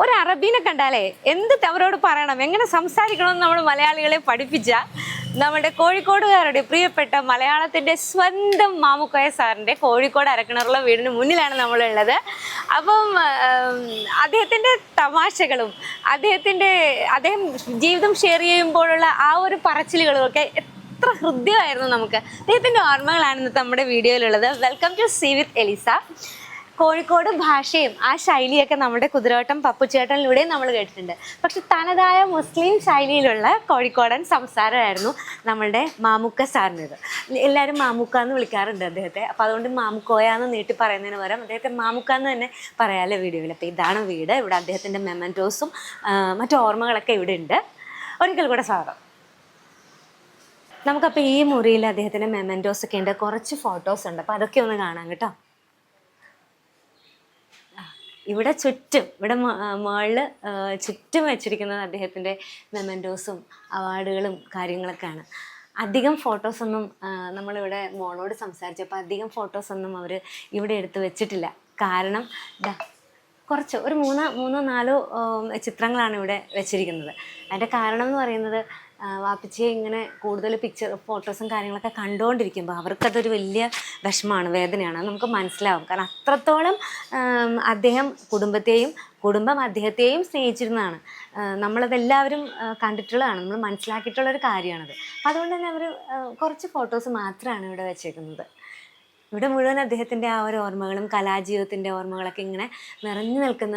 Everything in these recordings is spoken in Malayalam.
ഒരു അറബീനെ കണ്ടാലേ എന്ത് അവരോട് പറയണം, എങ്ങനെ സംസാരിക്കണമെന്ന് നമ്മൾ മലയാളികളെ പഠിപ്പിച്ച നമ്മുടെ കോഴിക്കോടുകാരുടെ പ്രിയപ്പെട്ട മലയാളത്തിൻ്റെ സ്വന്തം മാമുക്കോയ സാറിൻ്റെ കോഴിക്കോട് അരക്കിണറുള്ള വീടിന് മുന്നിലാണ് നമ്മളുള്ളത്. അപ്പം അദ്ദേഹത്തിൻ്റെ തമാശകളും അദ്ദേഹം ജീവിതം ഷെയർ ചെയ്യുമ്പോഴുള്ള ആ ഒരു പറച്ചിലുകളും ഒക്കെ എത്ര ഹൃദ്യമായിരുന്നു. നമുക്ക് അദ്ദേഹത്തിൻ്റെ ഓർമ്മകളാണ് ഇന്നത്തെ നമ്മുടെ വീഡിയോയിലുള്ളത്. Welcome to see with Eliza. Kozhikode ഭാഷയും ആ ശൈലിയൊക്കെ നമ്മുടെ കുതിരവട്ടം പപ്പുച്ചേട്ടനിലൂടെയും നമ്മൾ കേട്ടിട്ടുണ്ട്. പക്ഷെ തനതായ മുസ്ലിം ശൈലിയിലുള്ള കോഴിക്കോടൻ സംസാരമായിരുന്നു നമ്മളുടെ മാമുക്ക സാറിൻ്റെത്. എല്ലാവരും മാമുക്ക എന്ന് വിളിക്കാറുണ്ട് അദ്ദേഹത്തെ. അപ്പോൾ അതുകൊണ്ട് മാമുക്കോയ എന്ന് നീട്ടി പറയുന്നതിന് പകരം അദ്ദേഹത്തെ മാമുക്ക എന്ന് തന്നെ പറയാമല്ലോ വീഡിയോയിൽ. അപ്പോൾ ഇതാണ് വീട്. ഇവിടെ അദ്ദേഹത്തിൻ്റെ മെമൻറ്റോസും മറ്റു ഓർമ്മകളൊക്കെ ഇവിടെ ഉണ്ട്. ഒരിക്കൽ കൂടെ സ്വാഗതം. നമുക്കപ്പോൾ ഈ മുറിയിൽ അദ്ദേഹത്തിൻ്റെ മെമൻറ്റോസ് ഒക്കെ ഉണ്ട്, കുറച്ച് ഫോട്ടോസ് ഉണ്ട്. അപ്പോൾ അതൊക്കെ ഒന്ന് കാണാം കേട്ടോ. ഇവിടെ ചുറ്റും മുകളിൽ ചുറ്റും വെച്ചിരിക്കുന്നത് അദ്ദേഹത്തിൻ്റെ മെമൻറ്റോസും അവാർഡുകളും കാര്യങ്ങളൊക്കെയാണ്. അധികം ഫോട്ടോസൊന്നും നമ്മളിവിടെ മോളോട് സംസാരിച്ചപ്പോൾ അധികം ഫോട്ടോസൊന്നും അവർ ഇവിടെ എടുത്ത് വെച്ചിട്ടില്ല. കാരണം കുറച്ച് ഒരു മൂന്നോ നാലോ ചിത്രങ്ങളാണ് ഇവിടെ വെച്ചിരിക്കുന്നത്. അതിൻ്റെ കാരണം എന്ന് പറയുന്നത് വാപ്പിച്ചിയെ ഇങ്ങനെ കൂടുതൽ ഫോട്ടോസും കാര്യങ്ങളൊക്കെ കണ്ടുകൊണ്ടിരിക്കുമ്പോൾ അവർക്കതൊരു വലിയ വിഷമമാണ്, വേദനയാണ്. അത് നമുക്ക് മനസ്സിലാവും. കാരണം അത്രത്തോളം അദ്ദേഹം കുടുംബം അദ്ദേഹത്തെയും സ്നേഹിച്ചിരുന്നതാണ്. നമ്മളതെല്ലാവരും കണ്ടിട്ടുള്ളതാണ്, നമ്മൾ മനസ്സിലാക്കിയിട്ടുള്ളൊരു കാര്യമാണത്. അതുകൊണ്ട് തന്നെ അവർ കുറച്ച് ഫോട്ടോസ് മാത്രമാണ് ഇവിടെ വെച്ചേക്കുന്നത്. ഇവിടെ മുഴുവൻ അദ്ദേഹത്തിൻ്റെ ആ ഒരു ഓർമ്മകളും കലാജീവിതത്തിൻ്റെ ഓർമ്മകളൊക്കെ ഇങ്ങനെ നിറഞ്ഞു നിൽക്കുന്ന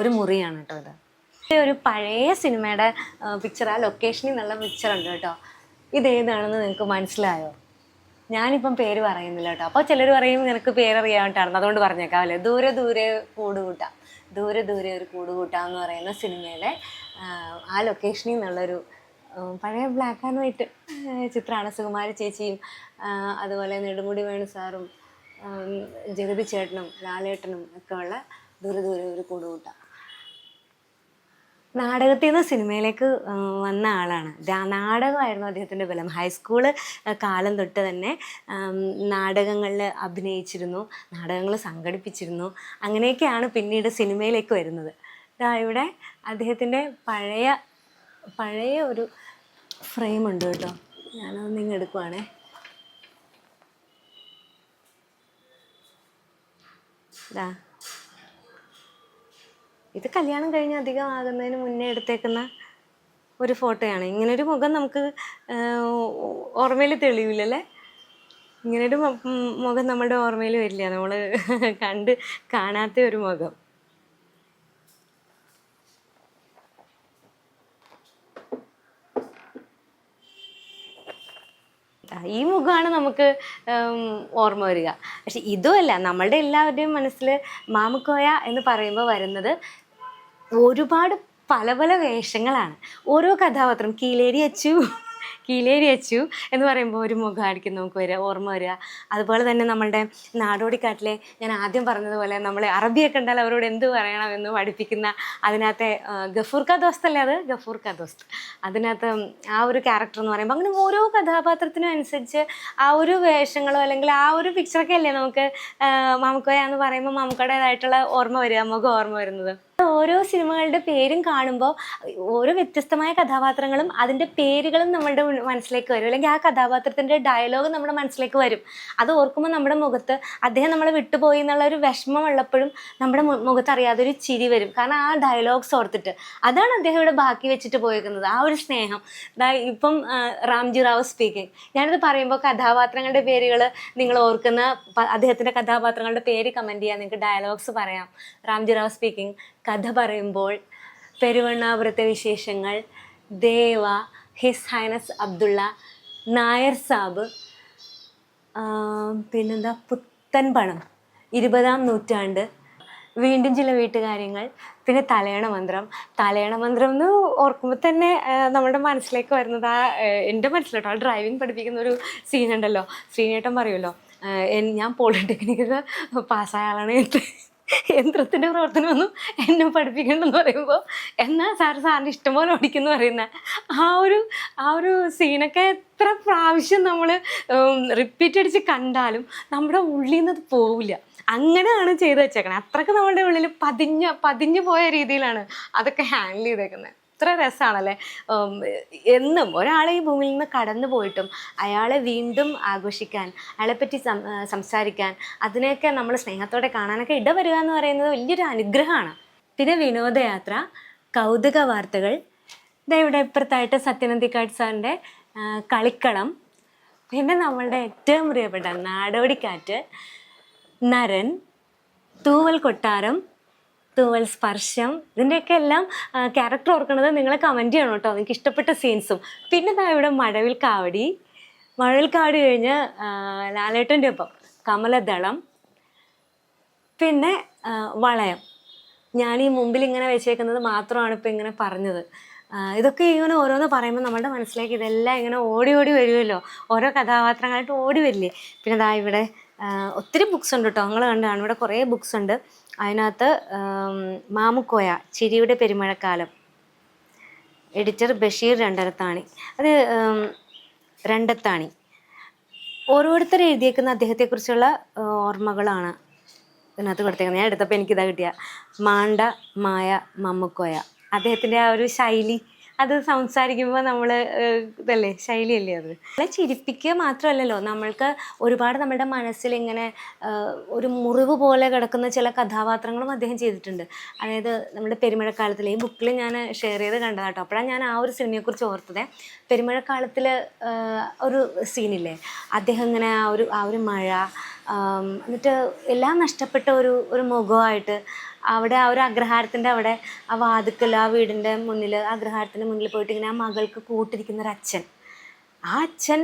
ഒരു മുറിയാണ് കേട്ടോ ഇത്. ഒരു പഴയ സിനിമയുടെ പിക്ചർ, ആ ലൊക്കേഷനിൽ നല്ല പിക്ചറുണ്ട് കേട്ടോ. ഇതേതാണെന്ന് നിങ്ങൾക്ക് മനസ്സിലായോ? ഞാനിപ്പം പേര് പറയുന്നില്ല കേട്ടോ. അപ്പോൾ ചിലർ പറയും നിനക്ക് പേരറിയാണ്ടാണെന്ന്, അതുകൊണ്ട് പറഞ്ഞേക്കാം അല്ലേ. ദൂരെ ദൂരെ ഒരു കൂടുകൂട്ടാം എന്ന് പറയുന്ന സിനിമയിലെ ആ ലൊക്കേഷനിൽ നിന്നുള്ളൊരു പഴയ ബ്ലാക്ക് ആൻഡ് വൈറ്റ് ചിത്രമാണ്. സുകുമാരി ചേച്ചിയും അതുപോലെ നെടുമുടി വേണു സാറും ജഗതി ചേട്ടനും ലാലേട്ടനും ഒക്കെ ഉള്ള ദൂരെ ഒരു കൂടുകൂട്ടാം. നാടകത്തിൽ നിന്ന് സിനിമയിലേക്ക് വന്ന ആളാണ്. നാടകമായിരുന്നു അദ്ദേഹത്തിൻ്റെ ബലം. ഹൈസ്കൂള് കാലം തൊട്ട് തന്നെ നാടകങ്ങളിൽ അഭിനയിച്ചിരുന്നു, നാടകങ്ങൾ സംഘടിപ്പിച്ചിരുന്നു. അങ്ങനെയൊക്കെയാണ് പിന്നീട് സിനിമയിലേക്ക് വരുന്നത്. ഇവിടെ അദ്ദേഹത്തിൻ്റെ പഴയ ഒരു ഫ്രെയിമുണ്ട് കേട്ടോ. ഞാനതൊന്ന് ഇങ്ങ് എടുക്കുവാണേ. ഇത് കല്യാണം കഴിഞ്ഞ് അധികം ആകുന്നതിന് മുന്നേ എടുത്തേക്കുന്ന ഒരു ഫോട്ടോയാണ്. ഇങ്ങനൊരു മുഖം നമുക്ക് ഓർമ്മയിൽ തെളിയില്ലല്ലേ. ഇങ്ങനൊരു മുഖം നമ്മുടെ ഓർമ്മയിൽ വരില്ല, നമ്മൾ കാണാത്ത ഒരു മുഖം. ഈ മുഖമാണ് നമുക്ക് ഓർമ്മ വരിക. പക്ഷെ ഇതുമല്ല, നമ്മളുടെ എല്ലാവരുടെയും മനസ്സിൽ മാമുക്കോയ എന്ന് പറയുമ്പോൾ വരുന്നത് ഒരുപാട് പല വേഷങ്ങളാണ്. ഓരോ കഥാപാത്രം കീലേരി അച്ചു എന്ന് പറയുമ്പോൾ ഒരു മുഖമായിരിക്കും നമുക്ക് ഓർമ്മ വരിക. അതുപോലെ തന്നെ നമ്മളുടെ നാടോടിക്കാട്ടിലെ ഞാൻ ആദ്യം പറഞ്ഞതുപോലെ നമ്മളെ അറബിയെ കണ്ടാൽ അവരോട് എന്ത് പറയണമെന്ന് പഠിപ്പിക്കുന്ന അതിനകത്തെ ഗഫൂർ ക ദോസ്ത് അല്ലേ, അത് ഗഫൂർ ക ദോസ്ത്. അതിനകത്ത് ആ ഒരു ക്യാരക്ടർ എന്ന് പറയുമ്പോൾ അങ്ങനെ ഓരോ കഥാപാത്രത്തിനും അനുസരിച്ച് ആ ഒരു വേഷങ്ങളോ അല്ലെങ്കിൽ ആ ഒരു പിക്ചറൊക്കെ അല്ലേ നമുക്ക് മാമുക്കോയ എന്ന് പറയുമ്പോൾ മാമുക്കയുടേതായിട്ടുള്ള ഓർമ്മ വരിക, മുഖം ഓർമ്മ വരുന്നത്. ഓരോ സിനിമകളുടെ പേരും കാണുമ്പോൾ ഓരോ വ്യത്യസ്തമായ കഥാപാത്രങ്ങളും അതിൻ്റെ പേരുകളും നമ്മളുടെ മനസ്സിലേക്ക് വരും, അല്ലെങ്കിൽ ആ കഥാപാത്രത്തിൻ്റെ ഡയലോഗ് നമ്മുടെ മനസ്സിലേക്ക് വരും. അത് ഓർക്കുമ്പോൾ നമ്മുടെ മുഖത്ത് അദ്ദേഹം നമ്മളെ വിട്ടുപോയി എന്നുള്ള ഒരു വിഷമം ഉള്ളപ്പോഴും നമ്മുടെ മുഖത്ത് അറിയാതെ ഒരു ചിരി വരും. കാരണം ആ ഡയലോഗ്സ് ഓർത്തിട്ട് അതാണ് അദ്ദേഹം ഇവിടെ ബാക്കി വെച്ചിട്ട് പോയിരിക്കുന്നത്, ആ ഒരു സ്നേഹം. ഇപ്പം റാംജി റാവു സ്പീക്കിംഗ്, ഞാനിത് പറയുമ്പോൾ കഥാപാത്രങ്ങളുടെ പേരുകൾ നിങ്ങൾ ഓർക്കുന്ന അദ്ദേഹത്തിൻ്റെ കഥാപാത്രങ്ങളുടെ പേര് കമൻറ്റ് ചെയ്യാം, നിങ്ങൾക്ക് ഡയലോഗ്സ് പറയാം. റാംജി റാവു സ്പീക്കിംഗ്, കഥ പറയുമ്പോൾ, പെരുവണ്ണാപുരത്തെ വിശേഷങ്ങൾ, ദേവ, ഹിസ് ഹൈനസ് അബ്ദുള്ള, നായർ സാബ്, പിന്നെന്താ പുത്തൻ പണം, 20-ാം നൂറ്റാണ്ട്, വീണ്ടും ചില വീട്ടുകാര്യങ്ങൾ, പിന്നെ തലയണ മന്ത്രം എന്ന് ഓർക്കുമ്പോൾ തന്നെ നമ്മുടെ മനസ്സിലേക്ക് വരുന്നത് എൻ്റെ മനസ്സിലോട്ടോ ആ ഡ്രൈവിംഗ് പഠിപ്പിക്കുന്ന ഒരു സീനുണ്ടല്ലോ. ശ്രീനേട്ടൻ പറയുമല്ലോ, ഞാൻ പോളിടെക്നിക്കൊക്കെ പാസ്സായ ആളാണ്, യന്ത്രത്തിൻ്റെ പ്രവർത്തനമൊന്നും എന്നെ പഠിപ്പിക്കണമെന്ന് പറയുമ്പോൾ എന്നാൽ സാറിൻ്റെ ഇഷ്ടംപോലെ ഓടിക്കുന്നു പറയുന്ന ആ ഒരു സീനൊക്കെ എത്ര പ്രാവശ്യം നമ്മൾ റിപ്പീറ്റ് അടിച്ച് കണ്ടാലും നമ്മുടെ ഉള്ളിൽ നിന്ന് അത് പോവില്ല. അങ്ങനെയാണ് ചെയ്തു വെച്ചേക്കണേ. അത്രക്ക് നമ്മുടെ ഉള്ളിൽ പതിഞ്ഞു പോയ രീതിയിലാണ് അതൊക്കെ ഹാൻഡിൽ ചെയ്തേക്കുന്നത്. ഇത്ര രസമാണല്ലേ. എന്നും ഒരാളെ ഈ ഭൂമിയിൽ നിന്ന് കടന്നു പോയിട്ടും അയാളെ വീണ്ടും ആഘോഷിക്കാൻ, അയാളെപ്പറ്റി സംസാരിക്കാൻ, അതിനെയൊക്കെ നമ്മൾ സ്നേഹത്തോടെ കാണാനൊക്കെ ഇടവരിക എന്ന് പറയുന്നത് വലിയൊരു അനുഗ്രഹമാണ്. പിന്നെ വിനോദയാത്ര, കൗതുക വാർത്തകൾ, ഇതാ ഇവിടെ ഇപ്പുറത്തായിട്ട് സത്യനന്ദിക്കാട് സാറിൻ്റെ കളിക്കളം, പിന്നെ നമ്മളുടെ ഏറ്റവും പ്രിയപ്പെട്ട നാടോടിക്കാറ്റ്, നരൻ, തൂവൽ കൊട്ടാരം, തൂവൽ സ്പർശം, ഇതിൻ്റെയൊക്കെ എല്ലാം ക്യാരക്ടർ ഓർക്കുന്നത് നിങ്ങൾ കമൻറ്റ് ചെയ്യണം കേട്ടോ, നിങ്ങൾക്ക് ഇഷ്ടപ്പെട്ട സീൻസും. പിന്നെ ഇതാ ഇവിടെ മഴവിൽ കാവടി കഴിഞ്ഞ് ലാലേട്ടൻ്റെ ഒപ്പം കമലദളം, പിന്നെ വളയം. ഞാൻ ഈ മുമ്പിൽ ഇങ്ങനെ വെച്ചേക്കുന്നത് മാത്രമാണ് ഇപ്പോൾ ഇങ്ങനെ പറഞ്ഞത്. ഇതൊക്കെ ഇങ്ങനെ ഓരോന്ന് പറയുമ്പോൾ നമ്മുടെ മനസ്സിലേക്ക് ഇതെല്ലാം ഇങ്ങനെ ഓടി വരുമല്ലോ, ഓരോ കഥാപാത്രങ്ങളായിട്ട് ഓടി വരില്ലേ. പിന്നെ ഇതാ ഇവിടെ ഒത്തിരി ബുക്സ് ഉണ്ട് കേട്ടോ, നിങ്ങൾ കണ്ടാണ് ഇവിടെ കുറേ ബുക്സ് ഉണ്ട്. അതിനകത്ത് മാമുക്കോയ, ചിരിയുടെ പെരുമഴക്കാലം, എഡിറ്റർ ബഷീർ രണ്ടത്താണി, അത് രണ്ടത്താണി. ഓരോരുത്തർ എഴുതിയേക്കുന്ന അദ്ദേഹത്തെക്കുറിച്ചുള്ള ഓർമ്മകളാണ് ഇതിനകത്ത് കൊടുത്തേക്കുന്നത്. ഞാൻ എടുത്തപ്പോൾ എനിക്കിതാ കിട്ടിയ മാണ്ട മായ മമ്മുക്കോയ. അദ്ദേഹത്തിൻ്റെ ആ ഒരു ശൈലി, അത് സംസാരിക്കുമ്പോൾ നമ്മൾ ഇതല്ലേ, ശൈലിയല്ലേ അത്. നമ്മളെ ചിരിപ്പിക്കുക മാത്രമല്ലല്ലോ, നമ്മൾക്ക് ഒരുപാട് നമ്മുടെ മനസ്സിൽ ഇങ്ങനെ ഒരു മുറിവ് പോലെ കിടക്കുന്ന ചില കഥാപാത്രങ്ങളും അദ്ദേഹം ചെയ്തിട്ടുണ്ട്. അതായത് നമ്മുടെ പെരുമഴക്കാലത്തിൽ ഈ ബുക്കിൽ ഞാൻ ഷെയർ ചെയ്ത് കണ്ടതാട്ടോ. അപ്പോഴാണ് ഞാൻ ആ ഒരു സിനിമയെക്കുറിച്ച് ഓർത്തത്. പെരുമഴക്കാലത്തിൽ ഒരു സീനില്ലേ, അദ്ദേഹം ഇങ്ങനെ ആ ഒരു മഴ, എന്നിട്ട് എല്ലാം നഷ്ടപ്പെട്ട ഒരു മുഖമായിട്ട് അവിടെ ആ ഒരു അഗ്രഹാരത്തിൻ്റെ അവിടെ ആ വാതുക്കൽ, ആ വീടിൻ്റെ മുന്നിൽ, അഗ്രഹാരത്തിൻ്റെ മുന്നിൽ പോയിട്ട് ഇങ്ങനെ ആ മകൾക്ക് കൂട്ടിരിക്കുന്ന ഒരു അച്ഛൻ, ആ അച്ഛൻ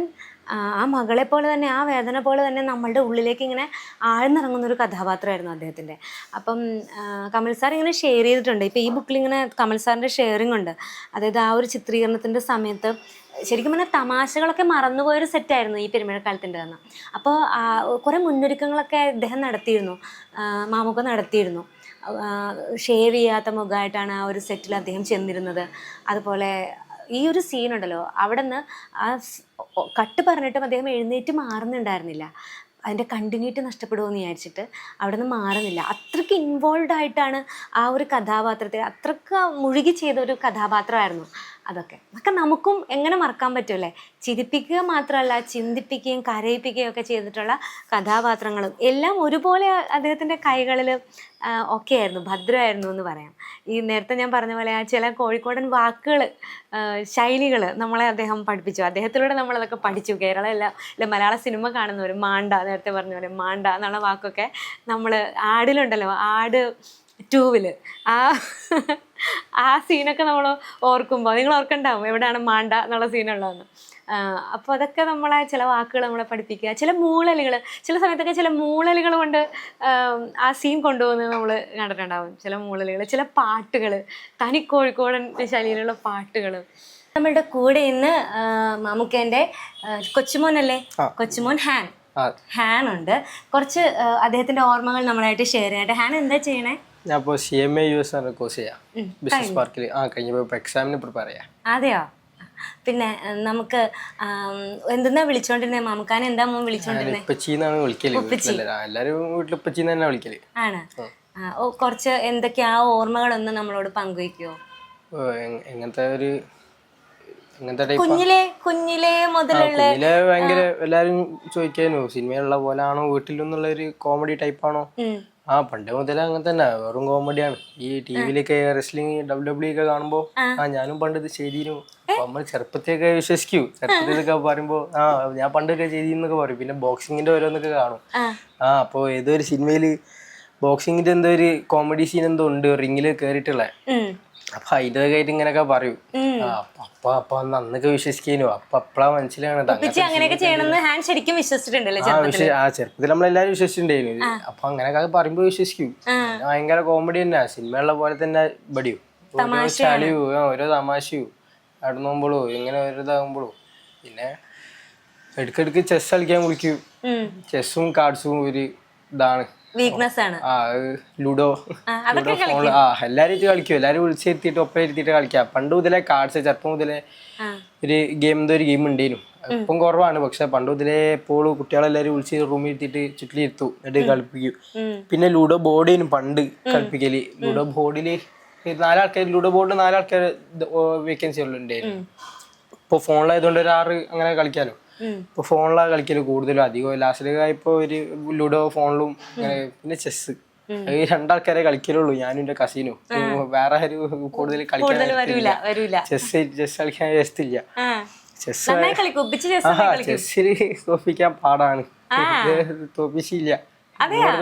ആ മകളെ പോലെ തന്നെ, ആ വേദന പോലെ തന്നെ നമ്മളുടെ ഉള്ളിലേക്ക് ഇങ്ങനെ ആഴ്ന്നിറങ്ങുന്നൊരു കഥാപാത്രമായിരുന്നു അദ്ദേഹത്തിൻ്റെ. അപ്പം കമൽ സാർ ഇങ്ങനെ ഷെയർ ചെയ്തിട്ടുണ്ട്. ഇപ്പോൾ ഈ ബുക്കിൽ ഇങ്ങനെ കമൽ സാറിൻ്റെ ഷെയറിംഗ് ഉണ്ട്. അതായത് ആ ഒരു ചിത്രീകരണത്തിൻ്റെ സമയത്ത് ശരിക്കും പറഞ്ഞാൽ തമാശകളൊക്കെ മറന്നുപോയൊരു സെറ്റായിരുന്നു ഈ പെരുമഴക്കാലത്തിൻ്റെ തന്നെ. അപ്പോൾ കുറേ മുന്നൊരുക്കങ്ങളൊക്കെ അദ്ദേഹം നടത്തിയിരുന്നു, മാമുക്ക നടത്തിയിരുന്നു. ഷേവ് ചെയ്യാത്ത മുഖമായിട്ടാണ് ആ ഒരു സെറ്റിൽ അദ്ദേഹം ചെന്നിരുന്നത്. അതുപോലെ ഈ ഒരു സീനുണ്ടല്ലോ, അവിടെ നിന്ന് ആ കട്ട് പറഞ്ഞിട്ടും അദ്ദേഹം എഴുന്നേറ്റ് മാറുന്നുണ്ടായിരുന്നില്ല. അതിൻ്റെ കണ്ടിന്യൂറ്റി നഷ്ടപ്പെടുമെന്ന് വിചാരിച്ചിട്ട് അവിടെ നിന്ന് മാറുന്നില്ല. അത്രയ്ക്ക് ഇൻവോൾവ് ആയിട്ടാണ് ആ ഒരു കഥാപാത്രത്തെ, അത്രയ്ക്ക് മുഴുകി ചെയ്ത ഒരു കഥാപാത്രമായിരുന്നു അതൊക്കെ നമുക്കും എങ്ങനെ മറക്കാൻ പറ്റുമല്ലേ. ചിരിപ്പിക്കുക മാത്രമല്ല, ചിന്തിപ്പിക്കുകയും കരയിപ്പിക്കുകയും ഒക്കെ ചെയ്തിട്ടുള്ള കഥാപാത്രങ്ങളും എല്ലാം ഒരുപോലെ അദ്ദേഹത്തിൻ്റെ കൈകളിൽ ഒക്കെ ആയിരുന്നു, ഭദ്രമായിരുന്നു എന്ന് പറയാം. ഈ നേരത്തെ ഞാൻ പറഞ്ഞ പോലെ ആ ചില കോഴിക്കോടൻ വാക്കുകൾ, ശൈലികൾ നമ്മളെ അദ്ദേഹം പഠിപ്പിച്ചു. അദ്ദേഹത്തിലൂടെ നമ്മളതൊക്കെ പഠിച്ചു. കേരള മലയാള സിനിമ കാണുന്നവർ മാണ്ട, നേരത്തെ പറഞ്ഞ പോലെ മാണ്ട എന്നുള്ള വാക്കൊക്കെ നമ്മൾ ആടിലുണ്ടല്ലോ, ആട് 2 ആ സീനൊക്കെ നമ്മൾ ഓർക്കുമ്പോൾ നിങ്ങൾ ഓർക്കണ്ടാവും എവിടെയാണ് മാണ്ട എന്നുള്ള സീനുള്ളതെന്ന്. അപ്പോൾ അതൊക്കെ നമ്മളെ ചില വാക്കുകൾ നമ്മളെ പഠിപ്പിക്കുക. ചില മൂളലുകൾ, ചില സമയത്തൊക്കെ ചില മൂളലുകൾ കൊണ്ട് ആ സീൻ കൊണ്ടുപോകുന്നത് നമ്മൾ കണ്ടിട്ടുണ്ടാവും. ചില മൂളലുകൾ, ചില പാട്ടുകൾ, തനി കോഴിക്കോടൻ ശൈലിയിലുള്ള പാട്ടുകൾ. നമ്മളുടെ കൂടെ ഇന്ന് മാമുക്കേൻ്റെ കൊച്ചുമോനല്ലേ, കൊച്ചുമോൻ ഹാൻ ഉണ്ട്. കുറച്ച് അദ്ദേഹത്തിൻ്റെ ഓർമ്മകൾ നമ്മളായിട്ട് ഷെയർ ചെയ്യട്ടെ. ഹാൻ എന്താ ചെയ്യണേ? ഞാൻ ഇപ്പോൾ CMA US കോഴ്സ് ചെയ്യാം, ബിസിനസ് പാർക്കിൽ. കഴിഞ്ഞപ്പോൾ എക്സാമിന് പ്രിപ്പയർ ചെയ്യാം. അതെയോ? പിന്നെ നമുക്ക് എന്തെന്നാ വിളിച്ചോണ്ടിരുന്നേ? മാമുക്കാനെ എന്താ വിളിച്ചോണ്ടിരുന്നേ? ഉപ്പച്ചിന്നാണ് വിളിക്കല്. എല്ലാരും വീട്ടിൽ ഉപ്പച്ചിന്ന് തന്നെ വിളിക്കല് ആണ്. കുറച്ച് എന്തൊക്കെയാ ഓർമ്മകളൊന്നും നമ്മളോട് പങ്കുവയ്ക്കുവോ? എങ്ങനത്തെ ഒരു കുഞ്ഞിലേ മുതലുള്ള ഭയങ്കര എല്ലാരും ചോദിക്കാനോ സിനിമയിലുള്ള പോലാണോ വീട്ടിലെന്നുള്ള ഒരു കോമഡി ടൈപ്പാണോ? പണ്ട് മുതലേ അങ്ങനെ തന്നെ, വെറും കോമഡിയാണ്. ഈ ടിവിയിലൊക്കെ റെസ്ലിംഗ് WWE ഒക്കെ കാണുമ്പോ ഞാനും പണ്ട് ഇത് ചെയ്തിരുന്നു. നമ്മൾ ചെറുപ്പത്തെയൊക്കെ വിശ്വസിക്കൂ. ചെറുപ്പത്തിലൊക്കെ പറയുമ്പോ ഞാൻ പണ്ടൊക്കെ ചെയ്തിന്നൊക്കെ പറയും. പിന്നെ ബോക്സിങ്ങിന്റെ ഓരോന്നൊക്കെ കാണും. അപ്പൊ ഏതോ ഒരു സിനിമയില് ബോക്സിങ്ങിന്റെ എന്തോ ഒരു കോമഡി സീൻ എന്തോ ഉണ്ട്, റിങ്ങില് കേറിയിട്ടുള്ള. അപ്പൊ അതിന്റെ ആയിട്ട് ഇങ്ങനെയൊക്കെ പറയൂ. അപ്പൊ അന്നൊക്കെ വിശ്വസിക്കാനോ. അപ്പഴാ മനസ്സിലാണ് ചെറുപ്പത്തിൽ നമ്മളെല്ലാരും വിശ്വസിച്ചിട്ടുണ്ടായിരുന്നു. അപ്പൊ അങ്ങനെയൊക്കെ പറയുമ്പോ വിശ്വസിക്കും. ഭയങ്കര കോമഡി തന്നെ, സിനിമയുള്ള പോലെ തന്നെ ഇവിടെയും ഓരോ ചളിയോ ഓരോ തമാശയോ നടന്നുമ്പോഴോ ഇങ്ങനെ ഓരോ ഇതാകുമ്പോഴോ. പിന്നെ ഇടയ്ക്കിടയ്ക്ക് ചെസ് കളിക്കാൻ വിളിക്കും. ചെസ്സും കാർഡ്സും ഒരു ഇതാണ് വീക്ക്നെസ് ആണ്. ലുഡോ അതൊക്കെ ഫോണില് എല്ലാരും കളിക്കും, എല്ലാരും വിളിച്ചിരുത്തിയിട്ട് ഒപ്പം ഇരുത്തിയിട്ട് കളിക്കാം. പണ്ട് മുതലേ കാർഡ്സ്, ചെറുപ്പം മുതലേ ഒരു ഗെയിം ഉണ്ടായിരുന്നു. ഇപ്പം കുറവാണ്, പക്ഷെ പണ്ട് മുതലേ എപ്പോഴും കുട്ടികളെല്ലാരും വിളിച്ച് റൂമിൽ ഇരുത്തിയിട്ട് ചുറ്റിലിരുത്തു, എന്നിട്ട് കളിപ്പിക്കും. പിന്നെ ലുഡോ ബോർഡിനും പണ്ട് കളിപ്പിക്കല്. ലുഡോ ബോർഡില് 4 ആൾക്കാർ, ലുഡോ ബോർഡ് 4 ആൾക്കാർ വേക്കൻസി ഉണ്ടായിരുന്നു. ഇപ്പൊ ഫോണിലായതുകൊണ്ട് ഒരു 6 അങ്ങനെ കളിക്കാലോ. ഇപ്പൊ ഫോണിലാണ് കളിക്കല് കൂടുതലും. അധികം ലാസ്റ്റിലേക്കായപ്പോ ഒരു ലുഡോ ഫോണിലും അങ്ങനെ. പിന്നെ ചെസ്, 2 ആൾക്കാരെ കളിക്കലുള്ളൂ, ഞാനും എന്റെ കസിനും. വേറെ ആരും കൂടുതൽ കളിക്കാൻ ചെസ് കളിക്കാൻ രസത്തില്ല. ചെസ്സില് തോപ്പിക്കാൻ പാടാണ്, തോപ്പിച്ചില്ല.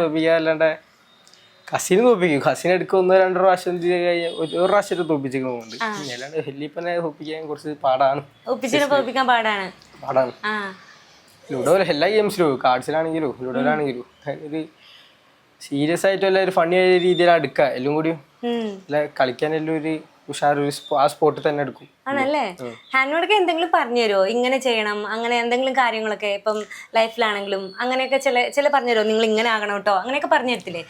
തോപ്പിക്കാൻ അല്ലാണ്ട് കസിന് തോപ്പിക്കും. കസിന് എടുക്കും 1-2 പ്രാവശ്യം ഒരു പ്രാവശ്യം തോപ്പിച്ചിട്ടുണ്ട്. അല്ലാണ്ട് വല്യപ്പനെ തോപ്പിക്കാൻ കുറച്ച് പാടാണ്. പാടാണ്. ലുഡോ എല്ലാ ഗെയിംസിലും, കാർഡ്സിലാണെങ്കിലും ലുഡോയിലാണെങ്കിലും ഒരു സീരിയസ് ആയിട്ടുള്ള ഒരു ഫണ്ണി ആയ രീതിയിൽ എടുക്കുക. എല്ലാം കൂടി കളിക്കാൻ എല്ലാം ഒരു ഉഷാർ, ആ സ്പോട്ടിൽ തന്നെ എടുക്കും. ആണല്ലേ? ഹാനോടൊക്കെ എന്തെങ്കിലും പറഞ്ഞു തരുമോ, ഇങ്ങനെ ചെയ്യണം അങ്ങനെ എന്തെങ്കിലും കാര്യങ്ങളൊക്കെ? ഇപ്പം ലൈഫിലാണെങ്കിലും അങ്ങനെയൊക്കെ ചില പറഞ്ഞു തരുമോ, നിങ്ങൾ ഇങ്ങനെ ആകണം കേട്ടോ, അങ്ങനെയൊക്കെ പറഞ്ഞു തരത്തില്ലേ?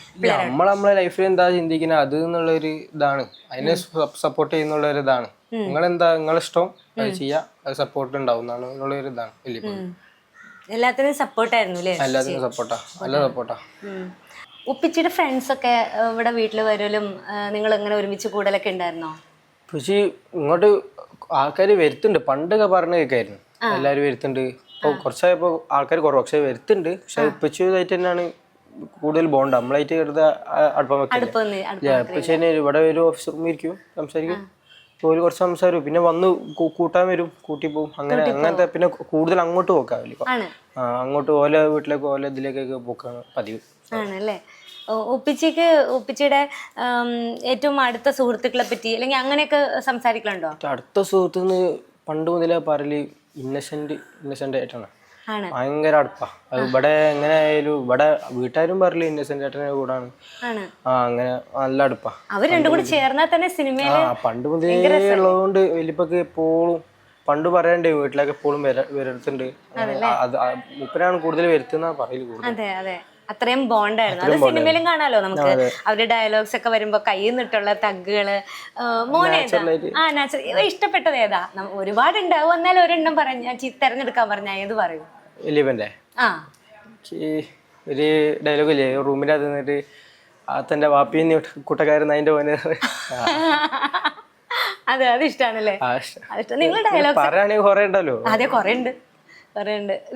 നമ്മളെ ലൈഫിൽ എന്താ ചിന്തിക്കുന്നത് അത് എന്നുള്ളൊരു ഇതാണ്, അതിനെ സപ്പോർട്ട് ചെയ്യുന്നുള്ള ഒരു ഇതാണ്. നിങ്ങളെന്താ നിങ്ങളിഷ്ടം അത് ചെയ്യാ, അത് സപ്പോർട്ട് ഉണ്ടാവും എന്നുള്ളൊരു ഇതാണ്. എല്ലാത്തിനും സപ്പോർട്ടായിരുന്നു അല്ലേ? എല്ലാത്തിനും സപ്പോർട്ടാ, നല്ല സപ്പോർട്ടാ. ഉപ്പിച്ചിയുടെ ഫ്രണ്ട്സ് ഒക്കെ ഇവിടെ വീട്ടിൽ വരലും നിങ്ങൾ ഇങ്ങനെ ഒരുമിച്ച് കൂടലൊക്കെ ഉണ്ടായിരുന്നോ? പക്ഷേ ഇങ്ങോട്ട് ആൾക്കാർ വരുത്തുണ്ട്. പണ്ടൊക്കെ പറഞ്ഞു കേൾക്കായിരുന്നു എല്ലാവരും വരുത്തുണ്ട്. ഇപ്പോൾ കുറച്ചായപ്പോൾ ആൾക്കാർ കുറവ്, പക്ഷെ വരുത്തുണ്ട്. പക്ഷെ ഉപ്പച്ചിയായിട്ട് തന്നെയാണ് കൂടുതൽ ബോണ്ട്. നമ്മളായിട്ട് എടുത്ത അടുപ്പം വെക്കില്ല. ഉപ്പച്ചി തന്നെ ഇവിടെ ഒരു ഓഫീസ് റൂമിൽ ഇരിക്കും, സംസാരിക്കും, ജോലി കുറച്ച് സംസാരിക്കും. പിന്നെ വന്ന് കൂട്ടാൻ വരും, കൂട്ടി പോകും. അങ്ങനത്തെ. പിന്നെ കൂടുതൽ അങ്ങോട്ട് പോക്കാവില്ല, അങ്ങോട്ട് ഓല വീട്ടിലേക്ക് ഓല ഇതിലേക്കൊക്കെ പോക്കാണ് പതിവ്. ആണല്ലേ? ഉപ്പിച്ചിയുടെ ഏറ്റവും അടുത്ത സുഹൃത്തുക്കളെ പറ്റി അല്ലെങ്കിൽ അങ്ങനെയൊക്കെ സംസാരിക്കലുണ്ടോ? അടുത്ത സുഹൃത്തുന്ന് പണ്ട് മുതലേ പറയല് ഇന്നസെന്റ് ആയിട്ടാണ്. ഭയങ്കര അടുപ്പാ. അത് ഇവിടെ എങ്ങനെ ആയാലും ഇവിടെ വീട്ടുകാരും പറയല് ഇന്നസെന്റ് ഏട്ടനെ കൂടാണ്. അങ്ങനെ നല്ല അടുപ്പാ. അവർ രണ്ടും കൂടി ചേർന്നാൽ തന്നെ സിനിമയില് പണ്ട് മുതലേ ഉള്ളതുകൊണ്ട് വലിയപ്പൊക്കെ എപ്പോഴും പണ്ട് പറയണ്ടേ വീട്ടിലൊക്കെ എപ്പോഴും വരുത്തുണ്ട്. മുപ്പനാണ് കൂടുതൽ വരുത്തുന്ന പറയല്. അതെ അതെ, അത്രയും ബോണ്ടായിരുന്നു. അത് സിനിമയിലും കാണാലോ നമുക്ക്. അവരുടെ ഡയലോഗ്സ് ഒക്കെ വരുമ്പോ കയ്യിൽ നിന്നിട്ടുള്ള തഗ്ഗുകള്. മോനേതാ നാച്ചുറൽ ഇഷ്ടപ്പെട്ടത് ഏതാ? ഒരുപാട് ഉണ്ടാവും, എന്നാലും ഒരെണ്ണം പറഞ്ഞ തെരഞ്ഞെടുക്കാൻ പറഞ്ഞ ഏത് പറയും? ഒരു ഡയലോഗ് ഇല്ലേ, റൂമിന്റെ അത് നിന്നിട്ട് തന്റെ വാപ്പിയും കൂട്ടക്കാരൻ അതിന്റെ പോലെ. അതെ, അത് ഇഷ്ടമാണല്ലേ? നിങ്ങൾ ഡയലോഗ് പറയാണെങ്കിൽ കുറെ ഉണ്ടല്ലോ. അതെ, കുറെ ഉണ്ട്.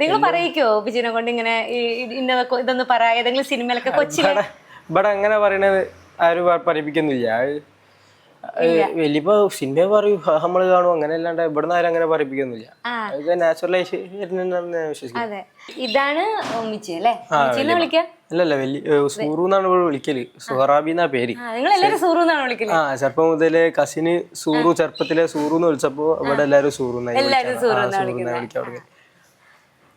നിങ്ങൾ പറയിക്കോ ഉപ്പിച്ചിനെ കൊണ്ട് ഇങ്ങനെ ഇതൊന്ന് പറ, ഏതെങ്കിലും സിനിമയിലൊക്കെ? കൊച്ചിലെ ഇവിടെ അങ്ങനെ പറയണത് ആരും പറയിപ്പിക്കുന്നില്ല. വലിയപ്പോ സിനിമ പറയൂ, നമ്മള് കാണും, അങ്ങനെ അല്ലാണ്ട് ഇവിടുന്ന് ആരും അങ്ങനെ പറയിപ്പിക്കുന്നില്ല. നാച്ചുറലൈസ് വിശ്വസിക്കുന്നത്. ഇതാണ് ഉമ്മിച്ചി അല്ലേ? അല്ലല്ല, സൂറു എന്നാണ് ഇവിടെ വിളിക്കല്. സുഹറാബി എന്നാ പേര്. ചെറുപ്പം മുതലേ കസിന് സൂറു, ചെറുപ്പത്തിലെ സൂറു എന്ന് വിളിച്ചപ്പോ ഇവിടെ എല്ലാരും സൂറു വിളിക്കാം.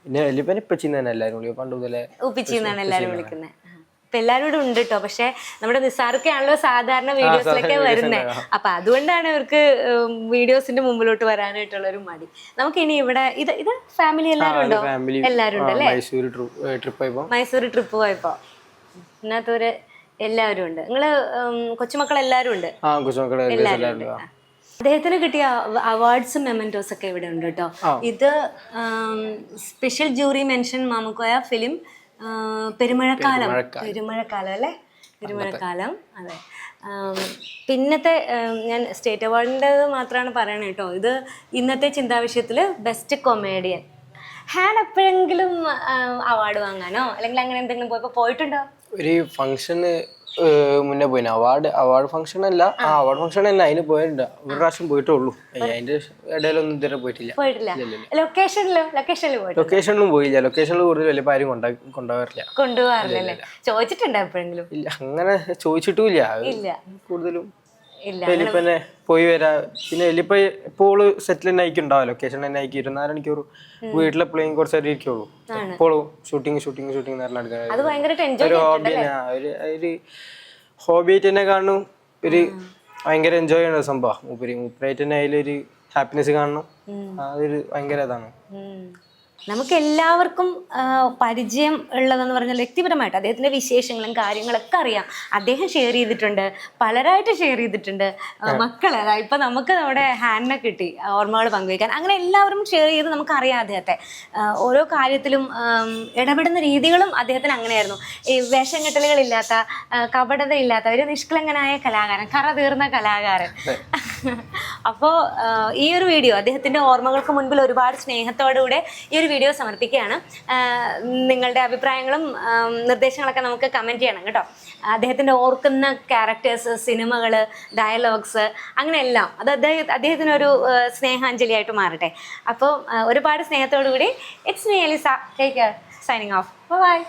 പിന്നെ വലിയപ്പനെ ഇപ്പച്ചിന്ന് തന്നെ എല്ലാരും വിളിക്കും. പണ്ട് മുതലേ ഉപ്പിച്ചിന്നാണ് എല്ലാരും വിളിക്കുന്നത്. ഇപ്പൊ എല്ലാരും ഇവിടെ ഉണ്ട് കേട്ടോ. പക്ഷെ നമ്മുടെ നിസാർക്കാണല്ലോ സാധാരണ വീഡിയോസിലൊക്കെ വരുന്നത്. അപ്പൊ അതുകൊണ്ടാണ് ഇവർക്ക് വീഡിയോസിന്റെ മുമ്പിലോട്ട് വരാനായിട്ടുള്ള ഒരു മടി. നമുക്ക് ഇനി ഇവിടെ ഇത് ഫാമിലി എല്ലാരും ഉണ്ടോ? എല്ലാരും ഉണ്ടല്ലേ? മൈസൂർ ട്രിപ്പ് പോയപ്പോ ഇതിനകത്തൊരു എല്ലാവരും ഉണ്ട്. നിങ്ങള് കൊച്ചുമക്കൾ എല്ലാരും ഉണ്ട്? എല്ലാരും ഉണ്ട്. അദ്ദേഹത്തിന് കിട്ടിയ അവാർഡ്സും മെമന്റോസ് ഒക്കെ ഇവിടെ ഉണ്ട് കേട്ടോ. ഇത് special jury mention Mamukkoya film Perumazhakkalam അല്ലേ? പെരുമഴക്കാലം. അതെ. പിന്നത്തെ ഞാൻ സ്റ്റേറ്റ് അവാർഡിൻ്റെ മാത്രമാണ് പറയണത് കേട്ടോ. ഇത് ഇന്നത്തെ ചിന്താവിഷയത്തില് ബെസ്റ്റ് കൊമേഡിയൻ. ഹാൻ എപ്പോഴെങ്കിലും അവാർഡ് വാങ്ങാനോ അല്ലെങ്കിൽ അങ്ങനെ എന്തെങ്കിലും പോയിട്ടുണ്ടോ? ഒരു ഫംഗ്ഷന് മുന്നേ പോയിന്. അവാർഡ് ഫംഗ്ഷൻ അല്ല, അവാർഡ് ഫംഗ്ഷൻ തന്നെ അതിന് പോയിട്ടുണ്ട്. ഒരു പ്രാവശ്യം പോയിട്ടുള്ളൂ. അതിന്റെ ഇടയിലൊന്നും ഇതുവരെ പോയിട്ടില്ല. ലൊക്കേഷനിലും പോയില്ല. ലൊക്കേഷനിൽ കൂടുതൽ വലിയ ആരും കൊണ്ടുപോകാറില്ല. ചോദിച്ചിട്ടുണ്ടോ എപ്പോഴെങ്കിലും? ഇല്ല, അങ്ങനെ ചോദിച്ചിട്ടുമില്ല. കൂടുതലും വലിയപ്പനെ പോയി വരാ. പിന്നെ വലിയപ്പ എപ്പോഴും സെറ്റിൽ തന്നെ ആയിക്കുണ്ടാവും. ലൊക്കേഷൻ തന്നെ ആയിരിക്കും 24 മണിക്കൂർ വീട്ടിലെപ്പോഴും കുറച്ച് നേരം ഇരിക്കുള്ളൂ. എപ്പോഴും ഷൂട്ടിങ് ഒരു ഹോബി ഹോബിയായിട്ട് തന്നെ കാണുന്നു. ഒരു ഭയങ്കര എൻജോയ് ചെയ്യുന്ന സംഭവം. മൂപ്പരായിട്ട് തന്നെ അതിലൊരു ഹാപ്പിനെസ് കാണണം. അതൊരു ഭയങ്കര ഇതാണ്. നമുക്ക് എല്ലാവർക്കും പരിചയം ഉള്ളതെന്ന് പറഞ്ഞാൽ വ്യക്തിപരമായിട്ട് അദ്ദേഹത്തിൻ്റെ വിശേഷങ്ങളും കാര്യങ്ങളൊക്കെ അറിയാം. അദ്ദേഹം ഷെയർ ചെയ്തിട്ടുണ്ട്, പലരായിട്ട് ഷെയർ ചെയ്തിട്ടുണ്ട്. മക്കള് ഇപ്പം നമുക്ക് നമ്മുടെ ഹാൻഡിനെ കിട്ടി ഓർമ്മകൾ പങ്കുവയ്ക്കാൻ. അങ്ങനെ എല്ലാവരും ഷെയർ ചെയ്ത് നമുക്കറിയാം അദ്ദേഹത്തെ. ഓരോ കാര്യത്തിലും ഇടപെടുന്ന രീതികളും അദ്ദേഹത്തിന് അങ്ങനെയായിരുന്നു. ഈ വേഷം കെട്ടലുകളില്ലാത്ത, കപടതയില്ലാത്ത ഒരു നിഷ്കളങ്കനായ കലാകാരൻ, കറ തീർന്ന കലാകാരൻ. അപ്പോൾ ഈ ഒരു വീഡിയോ അദ്ദേഹത്തിൻ്റെ ഓർമ്മകൾക്ക് മുൻപിൽ ഒരുപാട് സ്നേഹത്തോടുകൂടെ ഈ ഒരു വീഡിയോ സമർപ്പിക്കുകയാണ്. നിങ്ങളുടെ അഭിപ്രായങ്ങളും നിർദ്ദേശങ്ങളൊക്കെ നമുക്ക് കമൻറ്റ് ചെയ്യണം കേട്ടോ. അദ്ദേഹത്തിൻ്റെ ഓർക്കുന്ന ക്യാരക്ടേഴ്സ്, സിനിമകൾ, ഡയലോഗ്സ്, അങ്ങനെയെല്ലാം അത് അദ്ദേഹത്തിനൊരു സ്നേഹാഞ്ജലിയായിട്ട് മാറട്ടെ. അപ്പോൾ ഒരുപാട് സ്നേഹത്തോടു കൂടി it's me Elisa, take care, signing off, by.